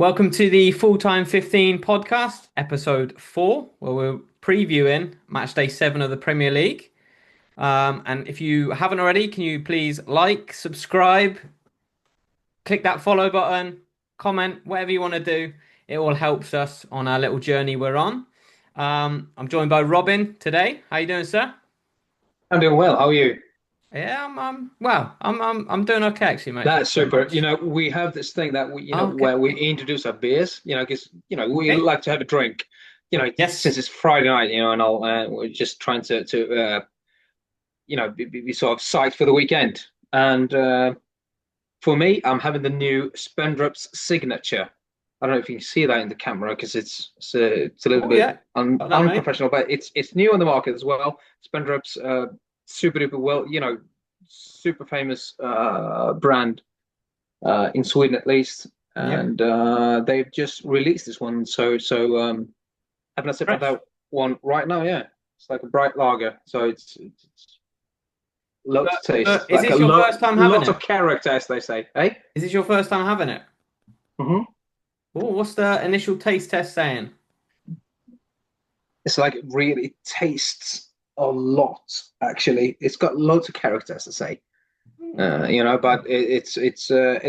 Welcome to the Full Time 15 podcast, episode 4, where we're previewing match day 7 of the Premier League. And if you haven't already, can you please like, subscribe, click that follow button, comment, whatever you want to do. It all helps us on our little journey we're on. I'm joined by Robin today. How you doing, sir? I'm doing well. How are you? Yeah, I'm doing okay actually, mate. Thank That's you very super. much. We have this thing that Okay. where we introduce our beers, because, we Okay. like to have a drink, Yes. since it's Friday night, and all, we're just trying be sort of psyched for the weekend. And for me, I'm having the new Spendrup's signature. I don't know if you can see that in the camera because it's a little Oh bit yeah. Got that, mate. unprofessional, but it's new on the market as well. Spendrup's super duper well, super famous brand in Sweden at least, Yeah. and they've just released this one. So having a sip of Fresh. that one right now. Yeah, it's like a bright lager, so it's lots of taste, Is like a this your first time having lot it? of character, as they say. Hey. Is this your first time having it? Hmm. Oh, what's the initial taste test saying? It's like it really tastes a lot. Actually, it's got loads of character, as they say. Hmm. But it's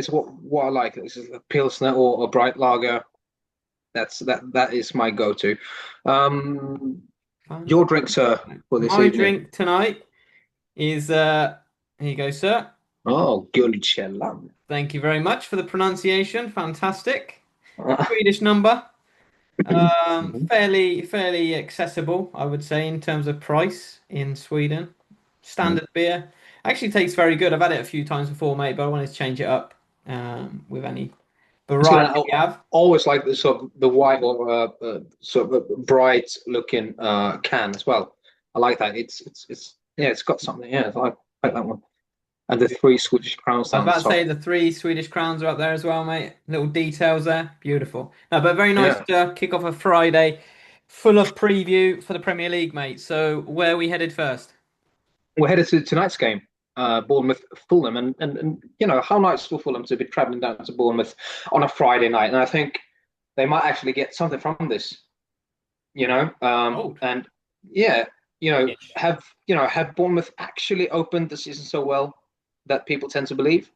what I like. It's a pilsner or a bright lager. That is my go-to. Um, your drink, sir, for this My evening. drink tonight is here you go, sir. Oh, Guldkällan. Thank you very much for the pronunciation. Fantastic. Swedish number. Fairly accessible, I would say, in terms of price in Sweden. Standard beer. Actually tastes very good. I've had it a few times before, mate, but I wanted to change it up with any It's variety gonna we have. always like the sort of the white or sort of bright looking can as well. I like that. It's yeah, it's got something. Yeah, I like that one. And the three Swedish crowns I was down the about to say top. the 3 Swedish crowns are up there as well, mate. Little details there. Beautiful. No, but very nice Yeah, to kick off a Friday full of preview for the Premier League, mate. So where are we headed first? we're headed to tonight's game, Bournemouth Fulham, and how nice for Fulham to be travelling down to Bournemouth on a Friday night, and I think they might actually get something from this. Old. And yeah, Ish. have Bournemouth actually opened the season so well that people tend to believe?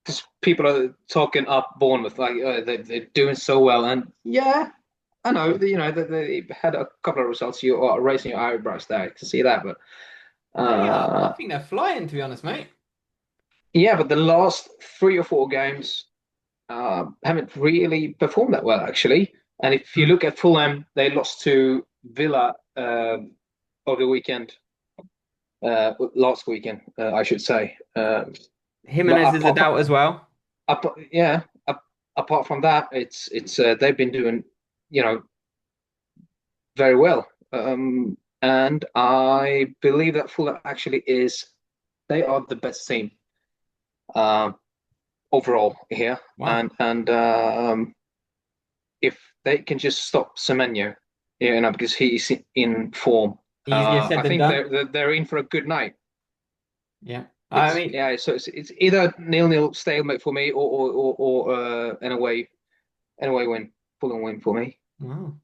Because people are talking up Bournemouth like they're doing so well, and yeah, I know they had a couple of results. You are raising your eyebrows there to see that, but I uh, think they're flying, to be honest, mate. yeah, but the last 3 or 4 games haven't really performed that well, actually. And if you Hmm. look at Fulham, they lost to Villa over the weekend, last weekend, I should say. But Jimenez is a doubt as well. yeah, apart from that, it's they've been doing, you know, very well. And I believe that Fulham actually is they are the best team um, overall here, Wow. and if they can just stop Semenyo, because he's in form, Easier said I than think done. they're in for a good night. Yeah. I It's mean, yeah, so it's either 0-0 stalemate for me, or an away win, Fulham win for me. wow.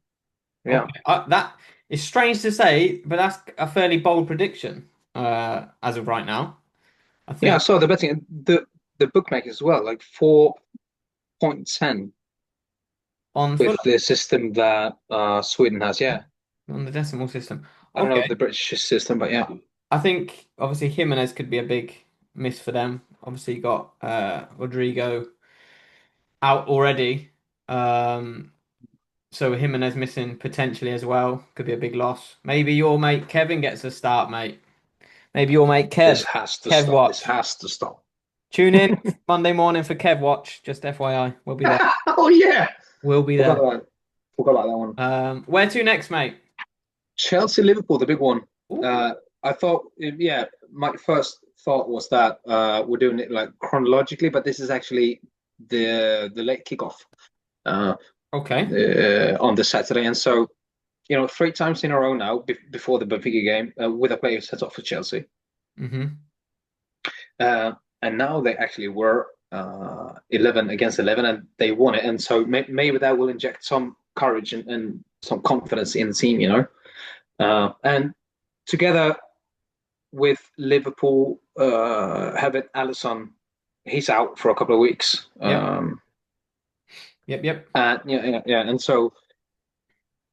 Yeah, Okay. That is strange to say, but that's a fairly bold prediction as of right now. I yeah. think So the betting the bookmakers as well, like 4.10 on with Fulham the system that Sweden has. Yeah, on the decimal system. I don't know Okay. the British system, but yeah. I think obviously Jimenez could be a big miss for them. Obviously, you got Rodrigo out already. Um, so Jimenez missing potentially as well. Could be a big loss. Maybe your mate Kevin gets a start, mate. Maybe your mate This Kev. has to Kev stop. This watch. has to stop. Tune in Monday morning for Kev watch. Just FYI, we'll be there. Oh yeah, We'll be forgot there. about forgot about that one. Where to next, mate? Chelsea Liverpool, the big one. Ooh, Uh, I thought, yeah, my first thought was that we're doing it like chronologically, but this is actually the late kickoff uh, okay. on the Saturday, and so 3 times in a row now before the Benfica game with a player set off for Chelsea, Hmm. uh, and now they actually were 11 against 11, and they won it. And so maybe that will inject some courage and some confidence in the team, and together with Liverpool having Alisson, he's out for a couple of weeks. Yep. Yep. And yeah, and so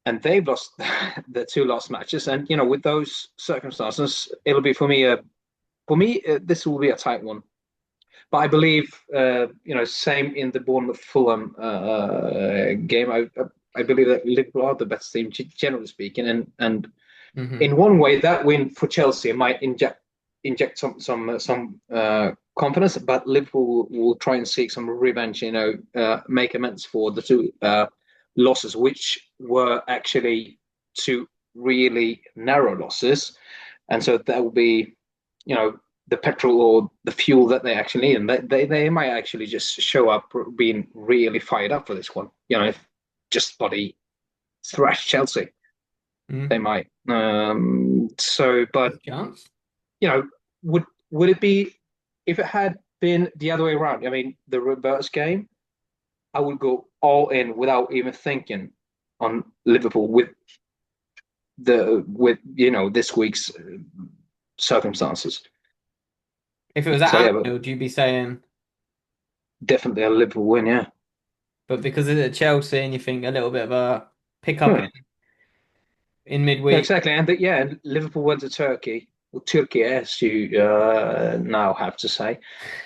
and they've lost the two last matches, and with those circumstances, it'll be for me, this will be a tight one. But I believe, same in the Bournemouth Fulham game. I believe that Liverpool are the best team, generally speaking, and Hmm. in one way, that win for Chelsea might inject some confidence, but Liverpool will try and seek some revenge. Make amends for the two losses, which were actually two really narrow losses, and so that will be, the petrol or the fuel that they actually need, and they might actually just show up being really fired up for this one. If just bloody thrash Chelsea, they Mm. might. But Good chance. you know, would it be if it had been the other way around? I mean, the reverse game, I would go all in without even thinking on Liverpool with this week's circumstances. If it was So at yeah, but Anfield, you'd be saying, definitely a Liverpool win. Yeah. but because it's at Chelsea and you think a little bit of a pick up Hmm. in Yeah, midweek. exactly. And Liverpool went to Turkey, or Turkey, as you now have to say,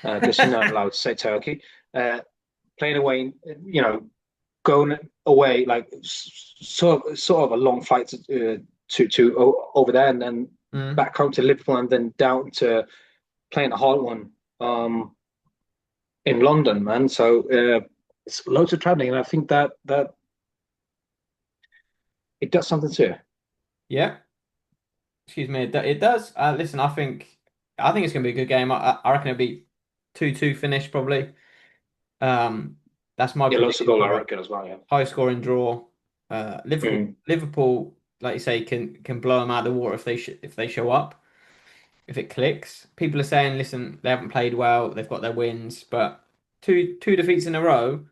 because you're not allowed to say Turkey. Uh, Playing away, going away like sort of a long flight to over there, and then Mm. back home to Liverpool, and then down to playing a hard one in London, man. So it's loads of traveling, and I think that it does something to it. Yeah, excuse me. It does. Listen, I think it's gonna be a good game. I reckon it'll be 2-2 finish probably. Um, that's my Yeah, lots of prediction goal, I for a reckon, as well. Yeah. high scoring draw. Mm. Liverpool, like you say, can blow them out of the water if they show up. If it clicks, people are saying, listen, they haven't played well. They've got their wins, but two defeats in a row.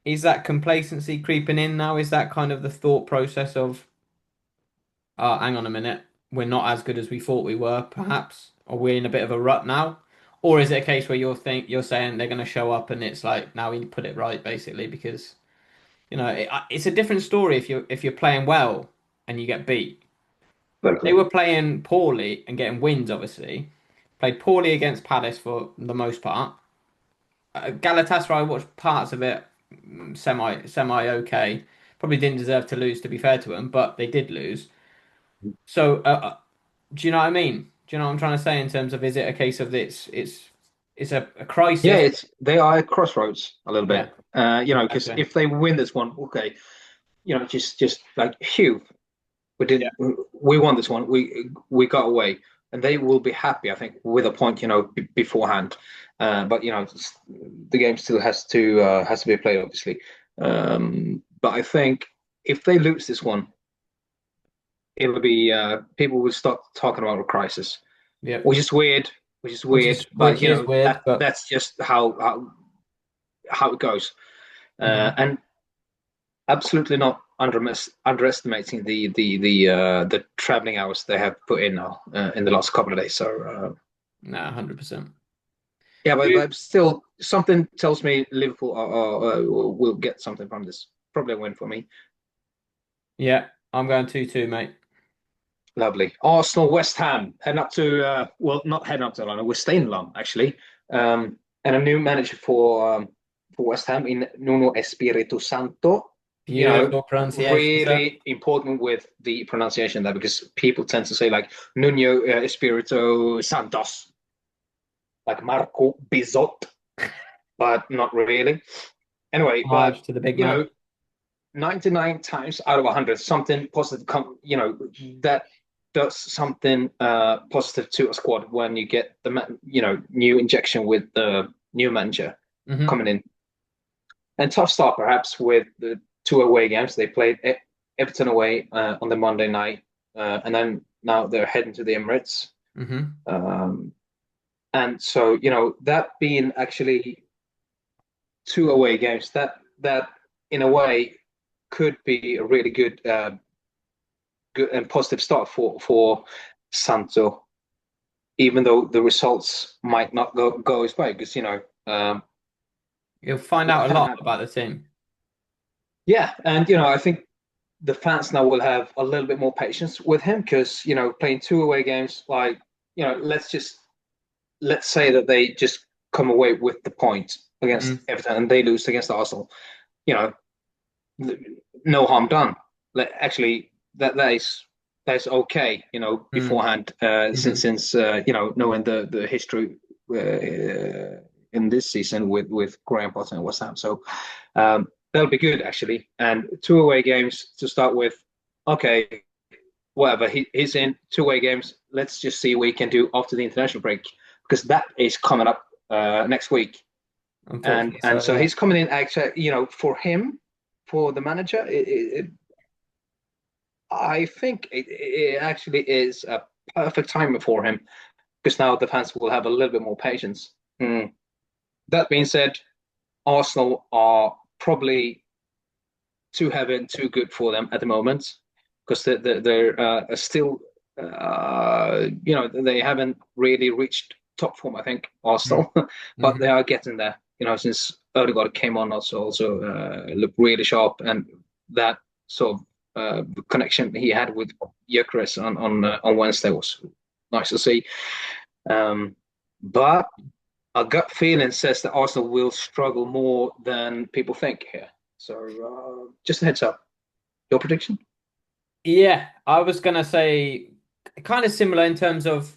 Is that complacency creeping in now? Is that kind of the thought process of, hang on a minute, we're not as good as we thought we were, perhaps, or we're in a bit of a rut now? Or is it a case where you're saying they're going to show up and it's like now we put it right basically because it's a different story if you're playing well and you get beat. They Exactly. were playing poorly and getting wins, obviously. Played poorly against Palace for the most part. Galatasaray, I watched parts of it, semi okay. Probably didn't deserve to lose, to be fair to them, but they did lose. So, do you know what I mean? Do you know what I'm trying to say in terms of is it a case of it's a Yeah, crisis? they are at crossroads a little Yeah, bit. Because exactly. if they win this one, okay, just like phew, we Yeah. did, we won this one, we got away, and they will be happy, I think, with a point, beforehand. But the game still has to be played, obviously. But I think if they lose this one, it'll be people will start talking about a crisis, Yeah. which is weird, but Which is weird, but that's just how it goes. mhm. And absolutely not underestimating the traveling hours they have put in now in the last couple of days. So No, 100%. yeah, but still, something tells me Liverpool will get something from this. Probably a win for me. Yeah, I'm going 2-2, mate. Lovely. Arsenal, West Ham, heading up to well, not heading up to London. We're staying in London actually, and a new manager for West Ham in Nuno Espirito Santo. Beautiful pronunciation, sir. Really important with the pronunciation there, because people tend to say like Nuno Espirito Santos, like Marco Bizot, but not really. Anyway, but Homage to the big you man. know, 99 times out of 100, something positive that does something positive to a squad when you get the new injection with the new manager Hmm. coming in. And tough start perhaps with the two away games. They played Everton away on the Monday night, and then now they're heading to the Emirates. Hmm. Um, and so that being actually two away games. That in a way could be a really good and positive start for Santo, even though the results might not go his way, because You'll find that out a can lot happen. about the team. Yeah, and I think the fans now will have a little bit more patience with him, because playing two away games, like let's say that they just come away with the point against Mm, Everton and they lose against Arsenal. You know, no harm done. Actually, that's okay. mm, Beforehand, mhm. since knowing the history in this season with Graham Potter and West Ham. So that'll be good actually. And two away games to start with. Okay, whatever. He's in two away games. Let's just see what he can do after the international break, because that is coming up next week. And Unfortunately, and so so yeah. he's coming in actually, for him, for the manager. I think it actually is a perfect time for him, because now the fans will have a little bit more patience. That being said, Arsenal are probably too heavy and too good for them at the moment, because they're still, they haven't really reached top form, I think, Mm, Arsenal, but they mhm. are getting there. Since Odegaard came on, also looked really sharp, and that sort of connection he had with Gyökeres on Wednesday was nice to see. But a gut feeling says that Arsenal will struggle more than people think here. So just a heads up. Your prediction? Yeah, I was gonna say kind of similar in terms of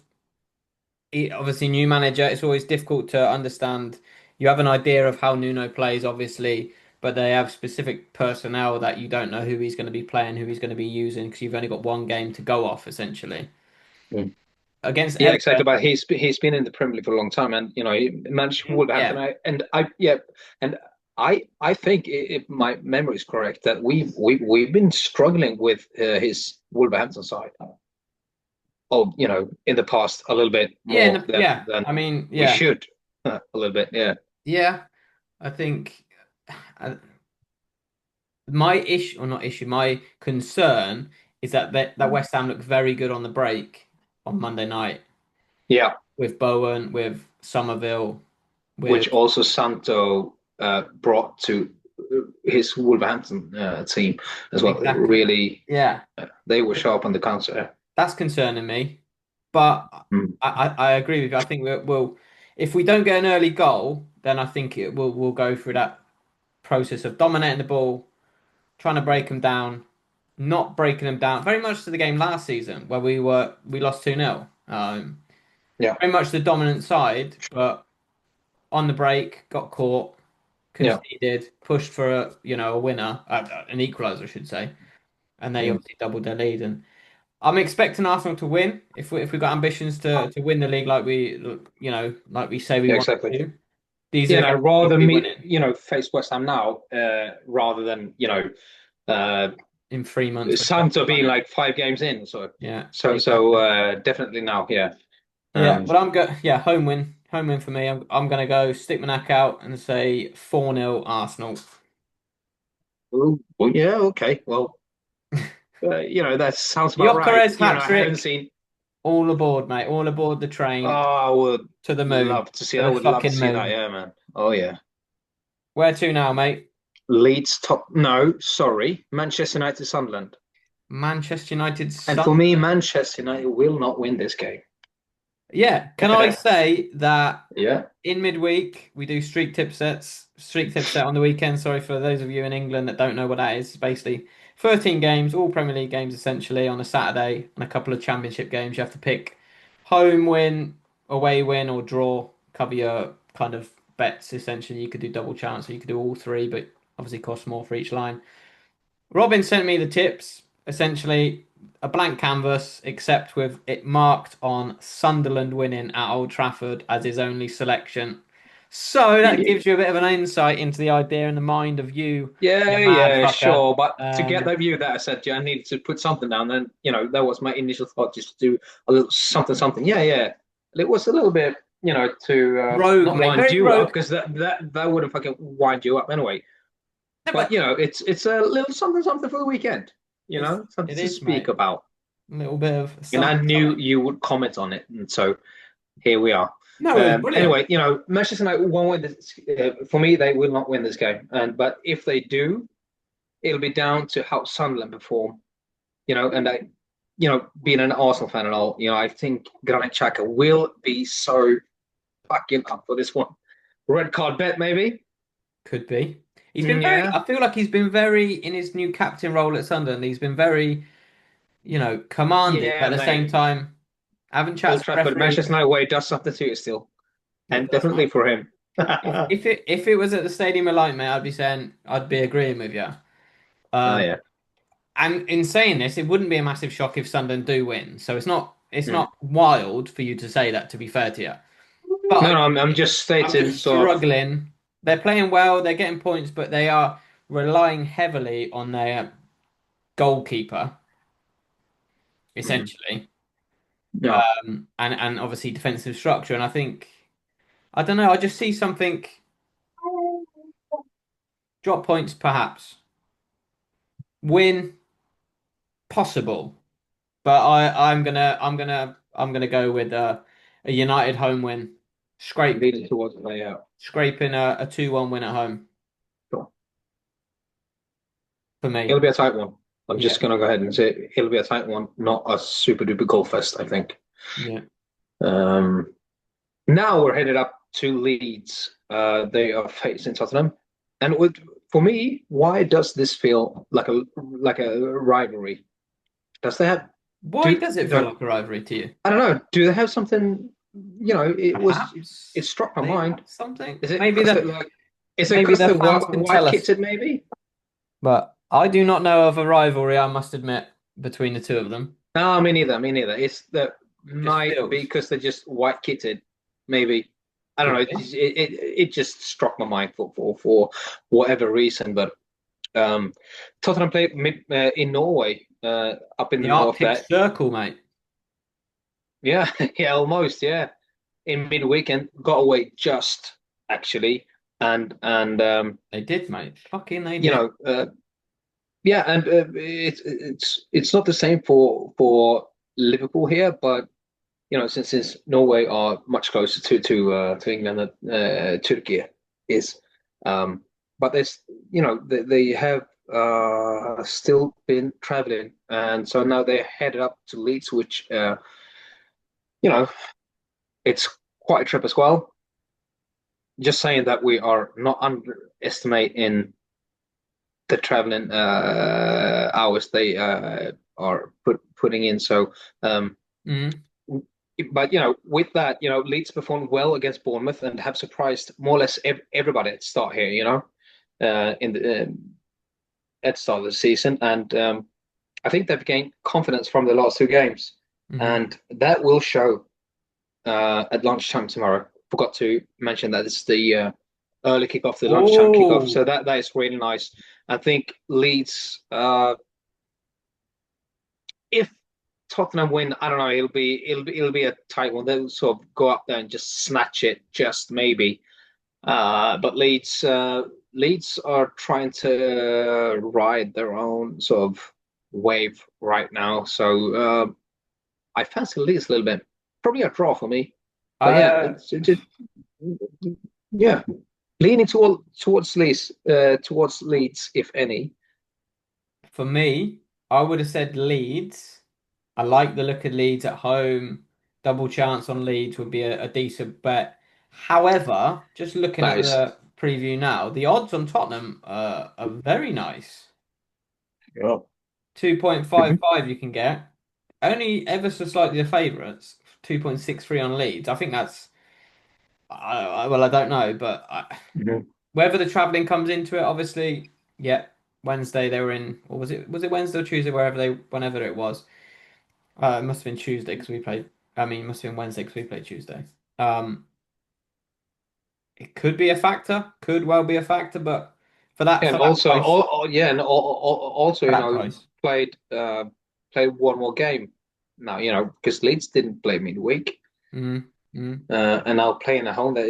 obviously new manager. It's always difficult to understand. You have an idea of how Nuno plays, obviously, but they have specific personnel that you don't know who he's going to be playing, who he's going to be using, because you've only got one game to go off essentially. Mm. Against Yeah, Everton, exactly. But he's been in the Premier League for a long time, and he managed Wolverhampton. yeah, I think, if my memory is correct, that we've been struggling with his Wolverhampton side. In the past a little bit yeah, more than yeah. I mean, we yeah, should, a little bit. Yeah. yeah. I think uh, my issue, or not issue, my concern is that Mm. West Ham looked very good on the break on Monday night Yeah. with Bowen, with Somerville, Which with also Santo brought to his Wolverhampton team as well. exactly. Really, Yeah, they were sharp on the counter. that's concerning me. But Mm. I agree with you. I think we'll if we don't get an early goal, then I think we'll go through that process of dominating the ball, trying to break them down, not breaking them down. Very much to the game last season where we lost 2-0. Yeah, Very much the dominant side, but on the break, got caught, yeah. conceded, pushed for a winner, an equaliser, I should say, and they Mm. obviously doubled their lead. And I'm expecting Arsenal to win if we got ambitions to win the league like we say we Yeah, want exactly. to do. These are You the know, games we need rather to be meet, winning face West Ham now, rather than uh, in 3 months when Santo Chelsea run being it. like 5 games in. So, Yeah, so, so exactly. uh, definitely now. Yeah. Yeah, Um, but I'm go yeah, home win for me. I'm gonna go stick my neck out and say 4-0 Arsenal. well, yeah. Okay. Well, that sounds about right. Gyökeres hat I haven't trick. seen. All aboard, mate. All aboard the Oh, train I would to the moon. love to see. To I the would love to fucking see that. moon. Yeah, man. Oh, yeah. Where to now, mate? Leeds top. No, sorry, Manchester United, Sunderland. Manchester United And for me, Sunderland. Manchester United will not win this game. Yeah, can I say that Yeah. in midweek we do streak tip set on the weekend. Sorry for those of you in England that don't know what that is. It's basically 13 games, all Premier League games essentially on a Saturday and a couple of championship games. You have to pick home win, away win, or draw. Cover your kind of bets essentially. You could do double chance or you could do all three, but obviously cost more for each line. Robin sent me the tips, essentially a blank canvas, except with it marked on Sunderland winning at Old Trafford as his only selection. So that gives you a bit of an insight into the idea and the mind of you Yeah, mad yeah, fucker. sure. But to get that view that I said, yeah, I needed to put something down. Then, that was my initial thought, just to do a little something, something. Yeah, yeah. It was a little bit. to Rogue, not mate. wind Very you up rogue. because that would have fucking wind you up anyway. No, But but it's a little something for the weekend. Something it to is, speak mate. about. A little bit of And I something, knew something. you would comment on it, and so here we are. No, it was brilliant. Anyway, Manchester United won't win this. For me, they will not win this game. And but if they do, it'll be down to how Sunderland perform. And being an Arsenal fan and all, I think Granit Xhaka will be so fucking up for this one. Red card bet, maybe. Could be. He's been very. Yeah, I feel like he's been very in his new captain role at Sunderland. He's been very, commanding, but yeah, at the same mate. time, having chats Old with Trafford, referees. Manchester United way does something to it still, It and does, definitely mate. for him. If it was at the Stadium of Light, mate, I'd be agreeing with you. Oh Um, yeah. and in saying this, it wouldn't be a massive shock if Sunderland do win. So it's Mm. not wild for you to say that. To be fair to you, No, but no, I'm just I'm stating just sort of. struggling. They're playing well. They're getting points, but they are relying heavily on their goalkeeper, Mm. essentially, No, and obviously defensive structure. And I don't know. I just see something drop points, perhaps win possible, but I'm gonna go with a United home win, leading towards the layout. scraping a 2-1 win at home Sure. for It'll me. be a tight one. I'm Yeah, just gonna go ahead and say it'll be a tight one, not a super duper goal fest, I think. yeah. Um, Now we're headed up to Leeds. They are facing Tottenham, and for me, why does this feel like a rivalry? Does they have Why do does it feel no, like a rivalry to you? I don't know. Do they have something? It Perhaps struck my they mind. have something. Is it because they're like? Is it Maybe because the they're fans can white tell us. kitted? Maybe. But I do not know of a rivalry, I must admit, between the two of them. No, me neither. Me neither. It's that It just might be feels. because they're just white kitted. Maybe I don't know. Could It, be. it, it just struck my mind for whatever reason. But Tottenham played in Norway, up in the The north. Arctic That Circle, mate. yeah, yeah, almost yeah. In midweekend, got away just actually, and They did, mate. Fucking they you did. know, yeah, and it's not the same for Liverpool here, but since Norway are much closer to England than Turkey is, um, but they have still been traveling, and so now they're headed up to Leeds, which you know it's quite a trip as well. Just saying that we are not underestimating the traveling hours they are putting in. So. Mm. But with that, Leeds performed well against Bournemouth and have surprised more or less everybody at the start here. In the at the start of the season, and I think they've gained confidence from the last two games, Hmm. and that will show at lunchtime tomorrow. Forgot to mention that it's the early kickoff, the lunchtime kickoff, Oh, so that is really nice. I think Leeds, if Tottenham win, I don't know. It'll be a tight one. They'll sort of go up there and just snatch it, just maybe. But Leeds are trying to ride their own sort of wave right now. So I fancy Leeds a little bit. Probably a draw for me. But yeah, uh, yeah, leaning towards Leeds, if any. for me, I would have said Leeds. I like the look of Leeds at home. Double chance on Leeds would be a decent bet. However, just looking That at is, the preview now, the odds on Tottenham are very nice. yeah. Mhm. 2.55 you can get. Only ever so slightly the favourites. 2.63 on Leeds. I think that's. Well, I don't know, but Mhm. whether the travelling comes into it, obviously, yeah. Wednesday they were in, or was it Wednesday or Tuesday, whenever it was. It must have been Tuesday because we played. I mean, it must have been Wednesday because we played Tuesday. Um, it could be a factor, could well be a factor, but And for that also, price, yeah, and also, for that price, played one more game now, because Leeds didn't play midweek. mm. Mm. and now playing at home, that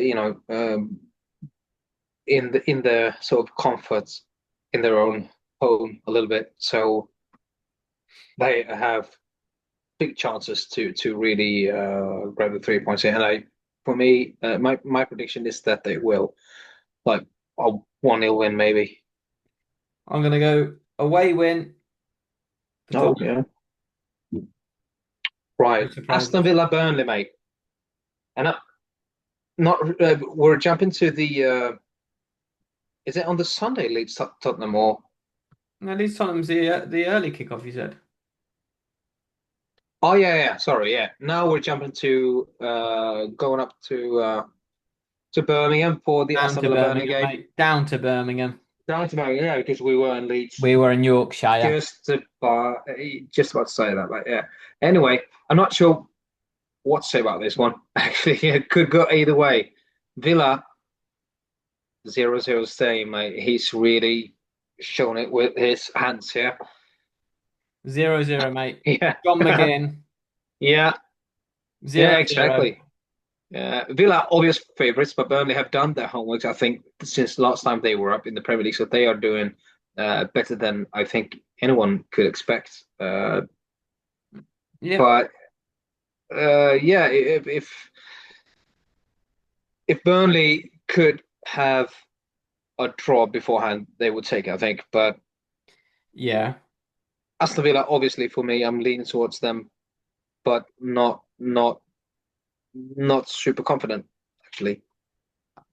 in the sort of comforts in their own home a little bit, so they have big chances to really grab the 3 points here. And for me, my prediction is that they will, like, a 1-0 win maybe. I'm gonna go away win for Oh Tottenham. yeah, No right. Aston surprises. Villa, Burnley, mate, and not we're jumping to the. Is it on the Sunday, Leeds Tottenham, or? At least Tottenham's the early kickoff. You said Oh yeah, yeah. Sorry, yeah. Now we're jumping to going up to Birmingham for the down Aston to Villa Burnley Birmingham, game. mate. Down to Birmingham. Down to Birmingham, yeah, because we were in Leeds. We were in Yorkshire. Just about to say that, like, yeah. Anyway, I'm not sure what to say about this one. Actually, it could go either way. Villa 0-0 staying, mate. He's really shown it with his hands here. 0-0, mate. Yeah, John McGinn. yeah, Zero yeah, zero. exactly. Villa obvious favourites, but Burnley have done their homework, I think, since last time they were up in the Premier League. So they are doing better than I think anyone could expect. Yep. But yeah, if Burnley could have a draw beforehand, they would take it, I think. But Yeah. Aston Villa, obviously, for me, I'm leaning towards them, but not super confident actually.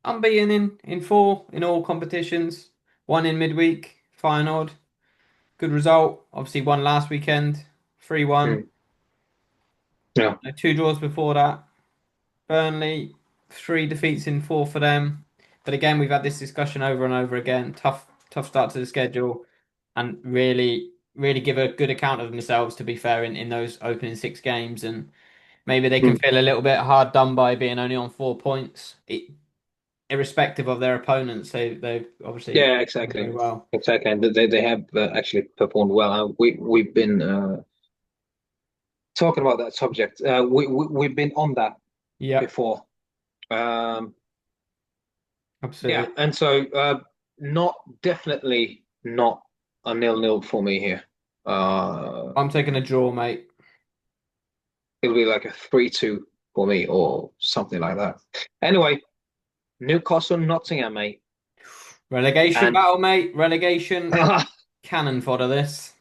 Unbeaten in four in all competitions. One in midweek. Feyenoord. Good result. Obviously won last weekend. 3-1. Mm. Yeah, Two draws before that. Burnley, three defeats in four for them. But again, we've had this discussion over and over again. Tough start to the schedule, and really give a good account of themselves. To be fair, in those opening six games, and maybe they can mm. feel a little bit hard done by being only on 4 points, irrespective of their opponents. They've obviously Yeah, done very exactly, well. exactly, and they have actually performed well. We've been talking about that subject. We've been on that Yeah, before. Um, yeah, absolutely. and so not definitely not a 0-0 for me here. Uh, I'm taking a draw, mate. it'll be like a 3-2 for me or something like that. Anyway, Newcastle, Nottingham, mate, Relegation and battle, mate. Relegation cannon fodder. This.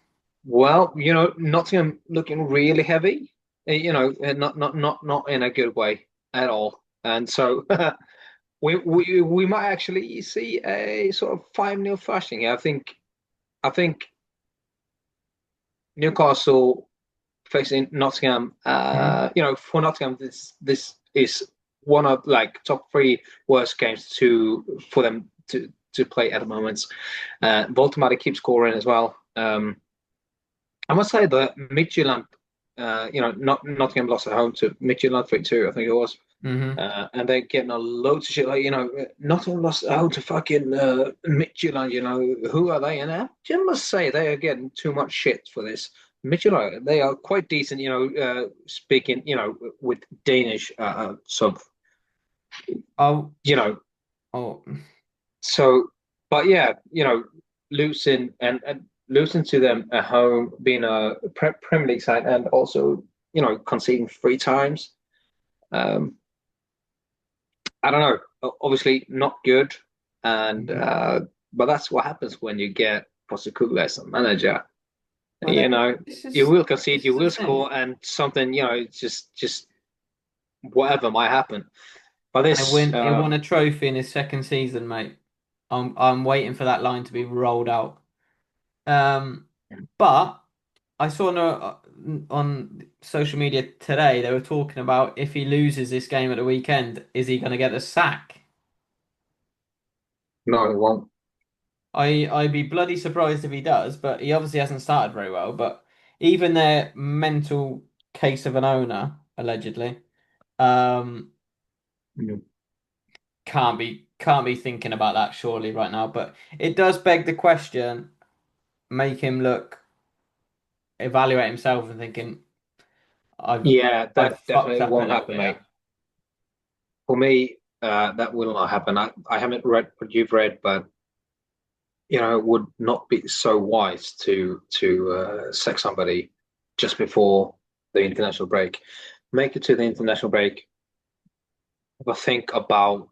well, Nottingham looking really heavy. Not in a good way at all. And so we might actually see a sort of 5-0 thrashing. I think Newcastle facing Nottingham. Mhm. For Nottingham, this is one of like top three worst games for them to play at the moment. Baltimore keeps scoring as well. I must say that Midtjylland, not Nottingham lost at home to Midtjylland 3-2, I think it was. Mhm. And they're getting a load of shit. Like, Nottingham lost out to fucking Midtjylland. Who are they? And I must say they are getting too much shit for this. Midtjylland, they are quite decent. Speaking, with Danish, sort of, Oh, you know. oh. So, but yeah, losing to them at home, being a Premier League side, and also conceding 3 times. Um, I don't know. Obviously, not good, and Mhm. but that's what happens when you get Postecoglou as a manager. Well, You know, this you is will concede, this you is the will thing. score, and something, it's just whatever might happen. But He won a trophy in his second season, mate. I'm waiting for that line to be rolled out. Um, but I saw on social media today they were talking about if he loses this game at the weekend, is he going to get the sack? no, it won't. I'd be bloody surprised if he does, but he obviously hasn't started very well. But even their mental case of an owner, allegedly, um, Mm. can't be thinking about that surely right now. But it does beg the question, make him evaluate himself and thinking, I've Yeah, I've that fucked definitely up a won't little happen, bit here. mate. For me, that will not happen. I haven't read what you've read, but it would not be so wise to sack somebody just before the international break. Make it to the international break. Have a think about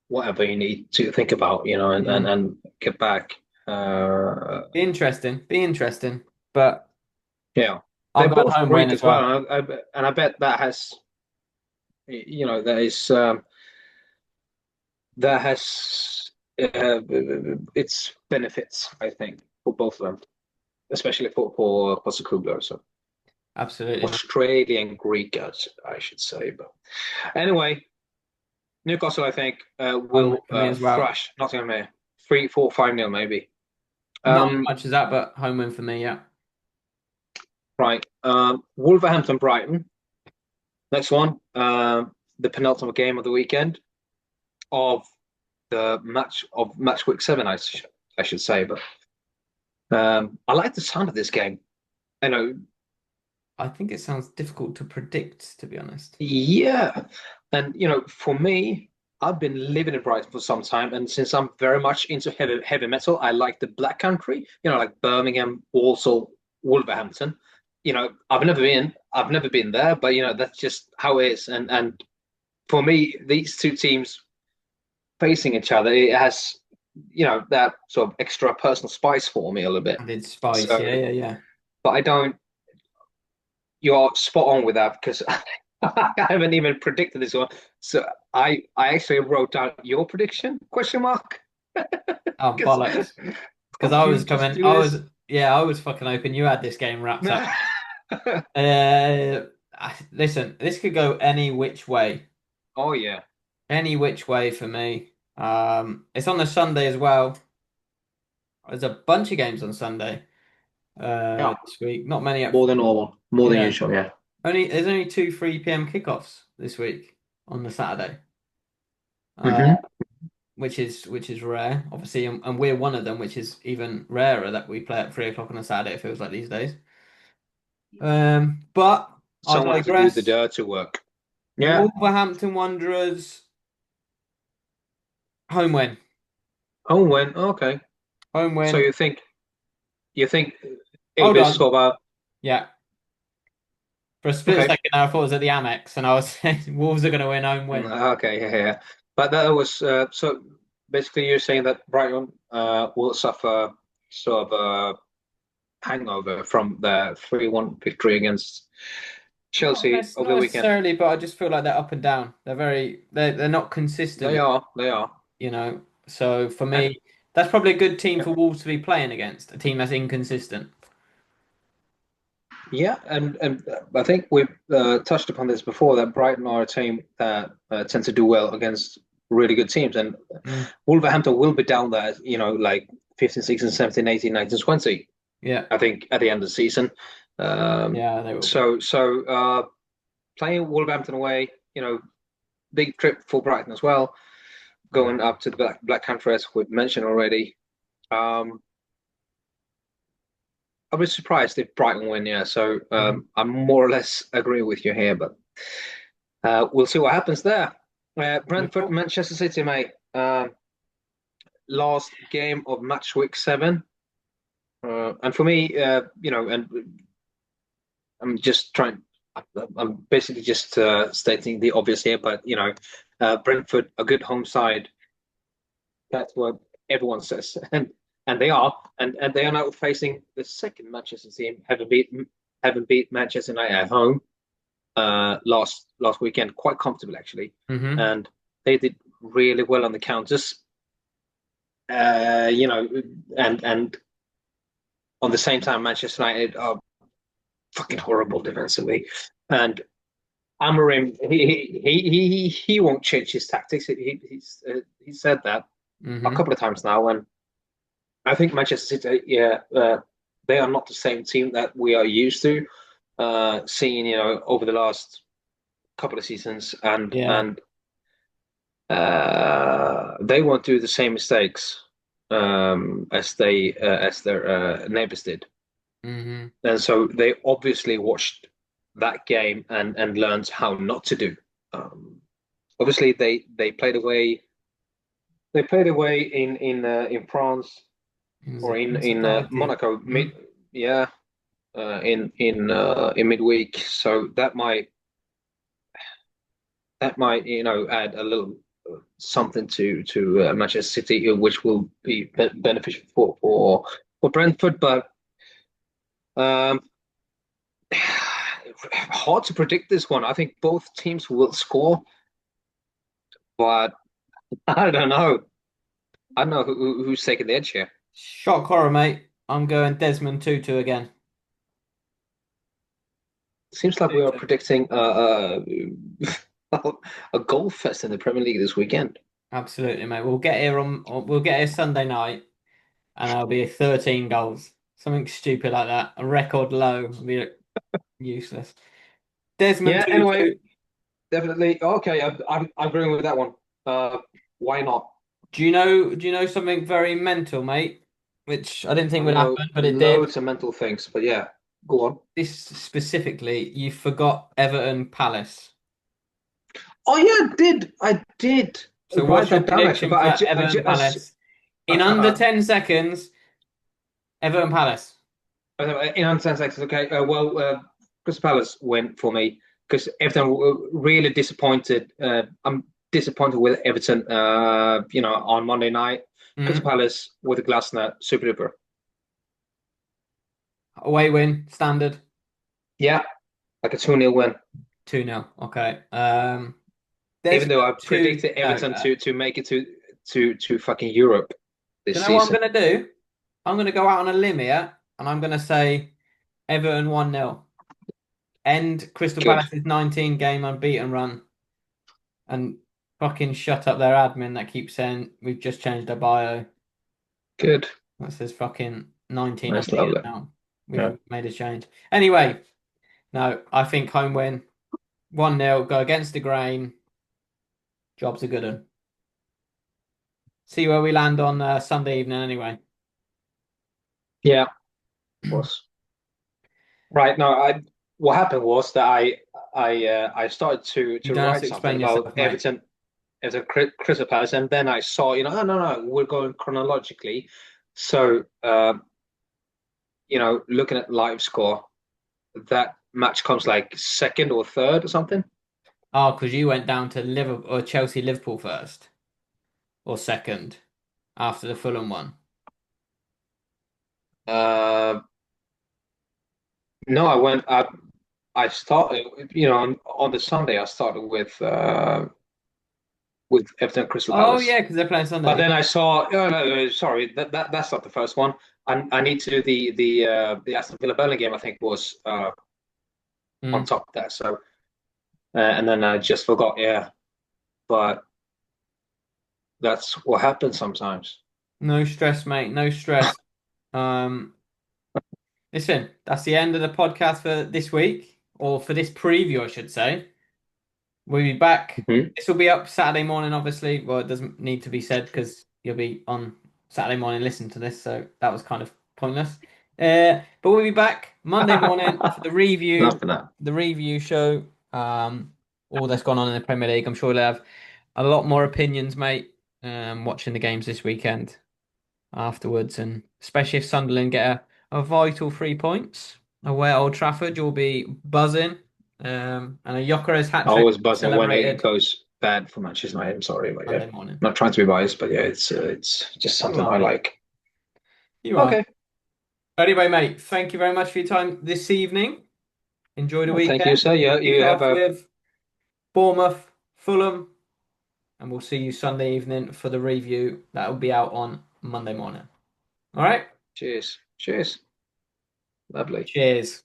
whatever you need to think about, and and, Mm. and get back. Uh, Be interesting. But yeah, I've they're got both home win Greek as as well, well. and I bet that has, that is that has its benefits, I think, for both of them, especially for Postecoglou. So Absolutely. Australian Greek, I should say. But anyway, Newcastle, I think, Home win will for me as well. thrash Nottingham here, 3-4, 5-0 maybe. Not as Um, much as that, but home win for me, yeah. right. Wolverhampton, Brighton. Next one. The penultimate game of the weekend of the match week 7, I should say. But I like the sound of this game. I know, I think it sounds difficult to predict, to be honest. yeah, and for me, I've been living in Brighton for some time, and since I'm very much into heavy metal, I like the Black Country. Like Birmingham, Walsall, Wolverhampton. I've never been there, but that's just how it is. And for me, these two teams facing each other, it has that sort of extra personal spice for me a little bit. Added spice, So, yeah, yeah, yeah. but I don't. You're spot on with that because I haven't even predicted this one. So I actually wrote down your prediction question mark Oh, because bollocks. Because I was you just coming, do this. yeah, I was fucking hoping you had this game wrapped up. Yeah. Listen, this could go any which way. Oh yeah. Any which way for me. It's on the Sunday as well. There's a bunch of games on Sunday Yeah. this week. Not many up. More than normal. More than Yeah. usual, yeah. There's only two 3 p.m. kickoffs this week on the Saturday. Uh, Hmm. which is rare, obviously, and we're one of them, which is even rarer that we play at 3 o'clock on a Saturday, it feels like these days. But I Someone has to do the digress. dirty work. Yeah. Wolverhampton Wanderers, home win. Oh, when? Okay. Home So win. you think it'll Hold be on. sort of Yeah. For a split okay. second there, I thought it was at the Amex, and I was saying Wolves are going to win home win. Okay, yeah, yeah. But that was so basically you're saying that Brighton will suffer sort of a hangover from the 3-1 victory against Chelsea over Not the weekend. necessarily, but I just feel like they're up and down. They're not consistent, They are, they are. you know. So for And me, that's probably a good team yeah, for Wolves to be playing against, a team that's inconsistent. yeah, and I think we've touched upon this before that Brighton are a team that tend to do well against really good teams, and Mm, Wolverhampton will be down there, like 15, 16, 17, 18, 19, 20. yeah, I think at the end of the season. Um, yeah, they will be. so playing Wolverhampton away, big trip for Brighton as well, going up to the Black Country as we've mentioned already. Um, I was surprised if Brighton win, yeah. So Mhm. I more or less agree with you here, but we'll see what happens there. We Brentford, will. Manchester City, mate. Last game of match week 7. And for me, and I'm just trying. I'm basically just stating the obvious here, but Brentford, a good home side. That's what everyone says, and they are, and they are now facing the second Manchester team, having beat Manchester United at home last weekend, quite comfortable actually, Hmm. and they did really well on the counters. You know, and on the same time, Manchester United are fucking horrible defensively, and Amorim, he won't change his tactics. He said that a Hmm. couple of times now, and I think Manchester City, yeah, they are not the same team that we are used to seeing, over the last couple of seasons, and Yeah. and they won't do the same mistakes as their neighbors did, Hmm. and so they obviously watched that game and learned how not to do. Um, Obviously, they played away. They played away in France In the or in Principality. Monaco. Hmm. Yeah, in midweek. So that might add a little something to Manchester City, which will be beneficial for Brentford. But um, hard to predict this one. I think both teams will score, but I don't know. I don't know who's taking the edge here. Shock horror, mate. I'm going Desmond Tutu again. Seems like we are 2-2. predicting a goal fest in the Premier League this weekend. Absolutely, mate. We'll get here Sunday night, and there'll be 13 goals. Something stupid like that. A record low. It'll be useless. Desmond Yeah. Anyway, Tutu. definitely. Okay, I'm agreeing with that one. Uh, why not? Do you know something very mental, mate? Which I didn't think I would know happen, but it did. loads of mental things, but yeah, go on. This specifically, you forgot Everton Palace. Oh yeah, I did So what's write your that down actually, prediction but for Everton Palace? In under 10 seconds, Everton Palace. in under 10 seconds. Okay, well, Crystal Palace win for me because Everton were really disappointed. I'm disappointed with Everton. On Monday night, Crystal Mm. Palace with a Glasner super duper. Away win, standard. Yeah, like a 2-0 win. 2-0. Okay. Even though Desmond I two. predicted No. Everton to make it to fucking Europe Do this you know what I'm season. gonna do? I'm gonna go out on a limb here, and I'm gonna say Everton 1-0. End Crystal Good, Palace's 19 game unbeaten run, and fucking shut up their admin that keeps saying we've just changed our bio. good. That says fucking 19 That's unbeaten lovely. now. Yeah. We've made a change. Anyway, no, I think home win 1-0. Go against the grain. Job's a good one. See where we land on Sunday evening anyway. Yeah, was right. No, I what happened was that I started You to don't have write to something explain about yourself, mate. Everton as a Crystal Palace, and then I saw, oh, no, we're going chronologically. So, looking at live score, that match comes like second or third or something. Oh, because you went down to Liverpool or Chelsea Liverpool first or second after the Fulham one. Uh, no, I started, on the Sunday I started with Everton Crystal Oh Palace. yeah, because they're playing But Sunday. then I saw, oh, no, sorry, that's not the first one. I need to do the Aston Villa Burnley game. I think was on Mm. top of that. So and then I just forgot. Yeah, but that's what happens sometimes. No stress, mate. No stress. Um, Listen, that's the end of the podcast for this week, or for this preview, I should say. We'll be back. Mhm. This will be up Saturday morning, obviously. Well, it doesn't need to be said because you'll be on Saturday morning listening to this, so that was kind of pointless. But we'll be back Monday morning for After that, the review show. All that's gone on in the Premier League. I'm sure we'll have a lot more opinions, mate. Watching the games this weekend afterwards, and especially if Sunderland get a vital 3 points away at Old Trafford, you'll be buzzing. And a Gyökeres hat I trick always buzzing when it celebrated goes bad for Manchester United. I'm sorry, but yeah, Monday morning. not trying to be biased, but yeah, it's just You something are, I mate. like. You are. Okay, Anyway, mate, thank you very much for your time this evening. Enjoy the well, thank you, weekend. sir. Yeah, Kick you it have off a with Bournemouth, Fulham, and we'll see you Sunday evening for the review. That will be out on Monday morning. All right. cheers, cheers, lovely. Cheers.